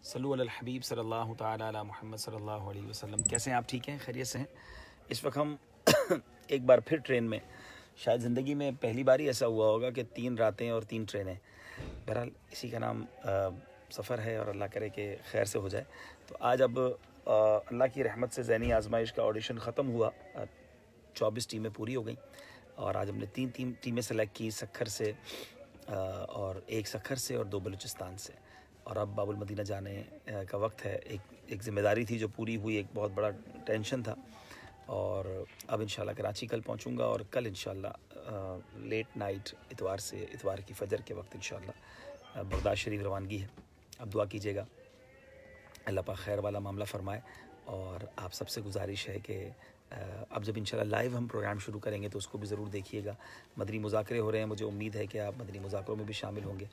सल्लु अलल हबीब सल्लल्लाहु ताला अला मुहम्मद सल्लल्लाहु अलैहि वसल्लम। कैसे हैं आप? ठीक हैं, खैरियत से हैं? इस वक्त हम एक बार फिर ट्रेन में, शायद ज़िंदगी में पहली बार ही ऐसा हुआ होगा कि 3 रातें और 3 ट्रेनें। बहरहाल इसी का नाम सफ़र है और अल्लाह करे कि खैर से हो जाए। तो आज अब अल्लाह की रहमत से ज़ैनी आजमाइश का ऑडिशन ख़त्म हुआ, 24 टीमें पूरी हो गई और आज हमने 3 टीमें सेलेक्ट की, सक्खर से और एक सक्खर से और 2 बलूचिस्तान से। और अब बाबुल मदीना जाने का वक्त है। एक ज़िम्मेदारी थी जो पूरी हुई, एक बहुत बड़ा टेंशन था। और अब इंशाल्लाह कराची कल पहुंचूंगा और कल इंशाल्लाह लेट नाइट इतवार की फजर के वक्त इंशाल्लाह बगदाद शरीफ रवानगी है। अब दुआ कीजिएगा अल्लाह पाक खैर वाला मामला फ़रमाए। और आप सबसे गुजारिश है कि अब जब इंशाल्लाह लाइव हम प्रोग्राम शुरू करेंगे तो उसको भी ज़रूर देखिएगा। मदनी मुज़ाकरे हो रहे हैं, मुझे उम्मीद है कि आप मदनी मुज़ाकरों में भी शामिल होंगे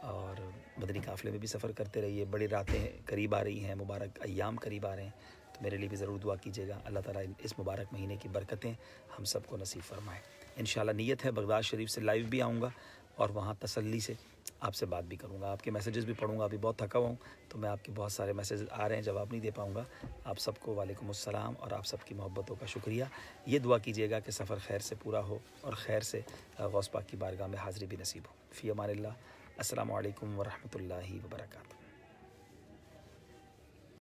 और मदनी काफ़िले में भी सफ़र करते रहिए। बड़ी रातें करीब आ रही हैं, मुबारक अय्याम करीब आ रहे हैं, तो मेरे लिए भी ज़रूर दुआ कीजिएगा। अल्लाह ताला इस मुबारक महीने की बरकतें हम सबको नसीब फरमाए। इंशाल्लाह नीयत है बगदाद शरीफ से लाइव भी आऊँगा और वहाँ तसल्ली से आपसे बात भी करूँगा, आपके मैसेजेस भी पढ़ूँगा। अभी बहुत थका हुआ हूँ तो मैं आपके बहुत सारे मैसेज आ रहे हैं, जवाब नहीं दे पाऊँगा। आप सबको वालेकुम अस्सलाम और आप सबकी मोहब्बतों का शुक्रिया। ये दुआ कीजिएगा कि सफ़र खैर से पूरा हो और खैर से गौस पाक की बारगाह में हाज़िरी भी नसीब हो। फ़ी अमानिल्लाह। अस्सलामु अलैकुम व रहमतुल्लाहि व बरकातुहू।